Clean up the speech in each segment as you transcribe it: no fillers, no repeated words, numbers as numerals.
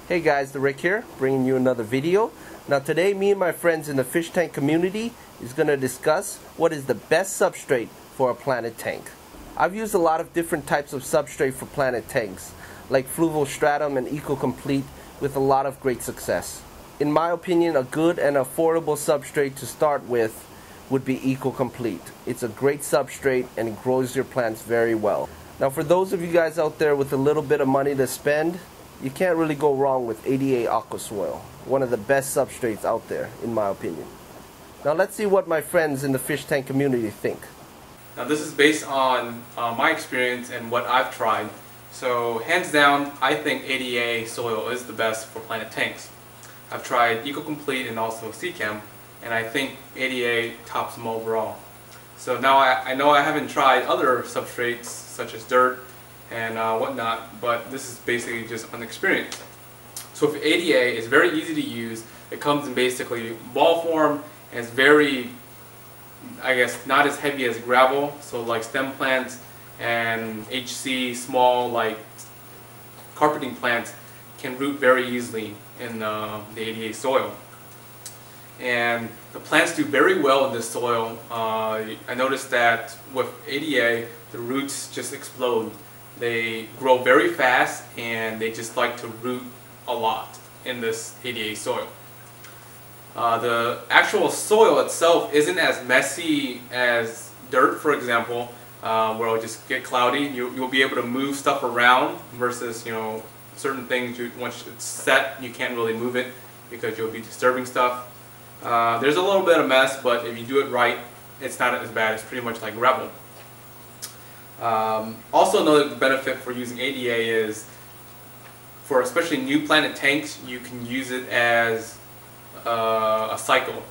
Hey guys, the Rick here, bringing you another video. Now today, me and my friends in the fish tank community is going to discuss what is the best substrate for a planted tank. I've used a lot of different types of substrate for planted tanks, like Fluval Stratum and Eco-Complete, with a lot of great success. In my opinion, a good and affordable substrate to start with would be Eco-Complete. It's a great substrate and it grows your plants very well. Now for those of you guys out there with a little bit of money to spend, you can't really go wrong with 88 Aqua Soil, one of the best substrates out there in my opinion. Now let's see what my friends in the fish tank community think. Now this is based on my experience and what I've tried. So hands down, I think 88 soil is the best for planted tanks. I've tried Eco-Complete and also Seachem, and I think 88 tops them overall. So now I know I haven't tried other substrates such as dirt and whatnot, but this is basically just on experience. So for ADA, it's very easy to use. It comes in basically ball form and it's very, I guess, not as heavy as gravel. So like stem plants and HC small like carpeting plants can root very easily in the ADA soil. And the plants do very well in this soil. I noticed that with ADA, the roots just explode. They grow very fast and they just like to root a lot in this ADA soil. The actual soil itself isn't as messy as dirt, for example, where it'll just get cloudy. You'll be able to move stuff around versus, certain things, once it's set, you can't really move it because you'll be disturbing stuff. There's a little bit of mess, but if you do it right, it's not as bad. It's pretty much like gravel. Also, another benefit for using ADA is for especially new planted tanks, you can use it as a cycle.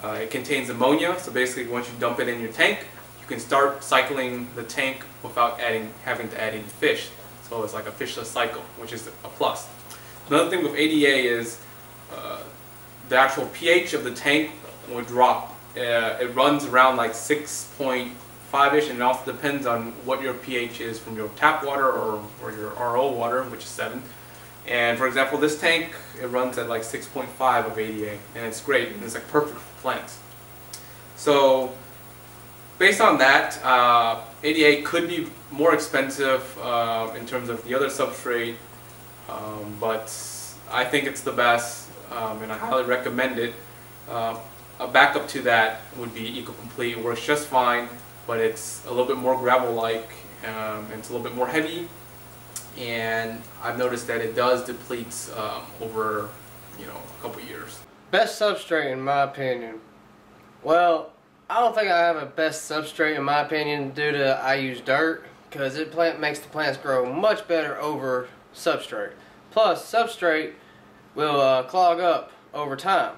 It contains ammonia, so basically once you dump it in your tank, you can start cycling the tank without having to add any fish. So it's like a fishless cycle, which is a plus. Another thing with ADA is the actual pH of the tank will drop. It runs around like 6.5-ish, and it also depends on what your pH is from your tap water or your RO water, which is 7. And for example, this tank, it runs at like 6.5 of ADA, and it's great, and it's like perfect for plants. So based on that, ADA could be more expensive in terms of the other substrate, but I think it's the best, and I highly recommend it. A backup to that would be Eco-Complete. It works just fine, but it's a little bit more gravel-like, and it's a little bit more heavy, and I've noticed that it does deplete over a couple years. Best substrate in my opinion. Well, I don't think I have a best substrate in my opinion due to I use dirt, because it makes the plants grow much better over substrate. Plus, substrate will clog up over time.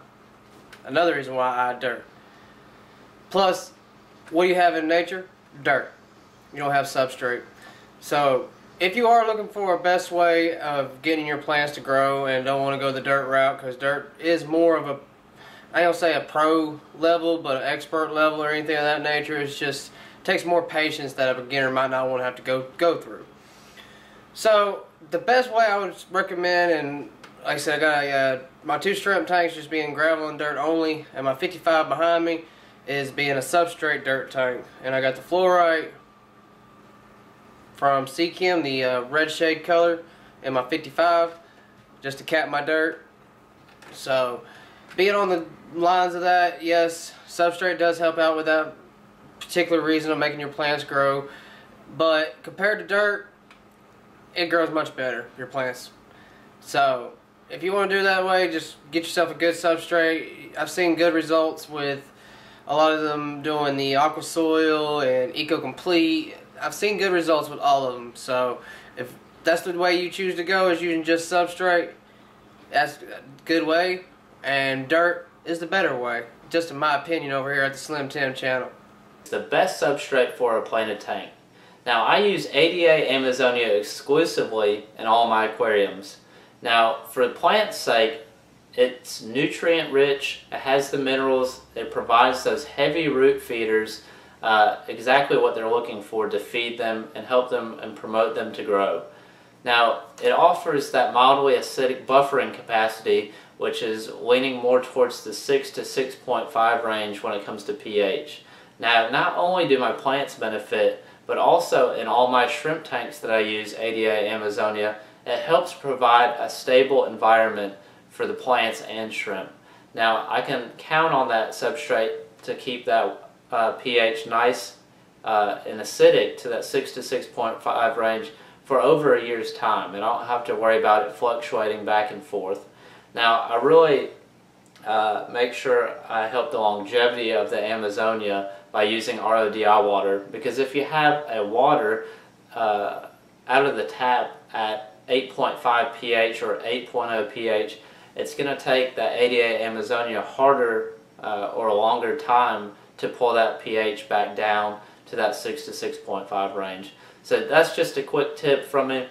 Another reason why I add dirt. Plus, what do you have in nature? Dirt. You don't have substrate. So, if you are looking for a best way of getting your plants to grow and don't want to go the dirt route, because dirt is more of a, I don't say a pro level, but an expert level or anything of that nature. It's just takes more patience that a beginner might not want to have to go through. So the best way I would recommend, and like I said, I got my 2 shrimp tanks just being gravel and dirt only, and my 55 behind me is being a substrate dirt tank. And I got the fluorite from Seachem, the red shade color, in my 55 just to cap my dirt. So being on the lines of that, yes, substrate does help out with that particular reason of making your plants grow, but compared to dirt, it grows much better, your plants. So if you want to do it that way, just get yourself a good substrate. I've seen good results with a lot of them doing the Aqua Soil and Eco-Complete. I've seen good results with all of them. So if that's the way you choose to go, is using just substrate, that's a good way, and dirt is the better way, just in my opinion over here at the Slim Tim channel. It's the best substrate for a planted tank. Now I use ADA Amazonia exclusively in all my aquariums. Now for the plant's sake, it's nutrient rich, it has the minerals, it provides those heavy root feeders, exactly what they're looking for to feed them and help them and promote them to grow. Now, it offers that mildly acidic buffering capacity, which is leaning more towards the 6 to 6.5 range when it comes to pH. Now, not only do my plants benefit, but also in all my shrimp tanks that I use ADA Amazonia, it helps provide a stable environment for the plants and shrimp. Now, I can count on that substrate to keep that pH nice and acidic to that 6 to 6.5 range for over a year's time, and I don't have to worry about it fluctuating back and forth. Now, I really make sure I help the longevity of the Amazonia by using RODI water, because if you have a water out of the tap at 8.5 pH or 8.0 pH, it's going to take that ADA Amazonia harder or a longer time to pull that pH back down to that 6 to 6.5 range. So that's just a quick tip from me.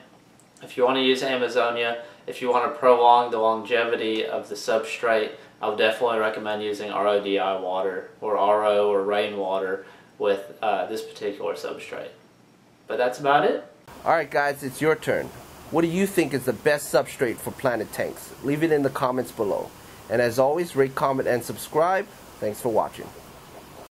If you want to use Amazonia, if you want to prolong the longevity of the substrate, I would definitely recommend using RODI water or RO or rainwater with this particular substrate. But that's about it. Alright guys, it's your turn. What do you think is the best substrate for planted tanks? Leave it in the comments below. And as always, rate, comment, and subscribe. Thanks for watching.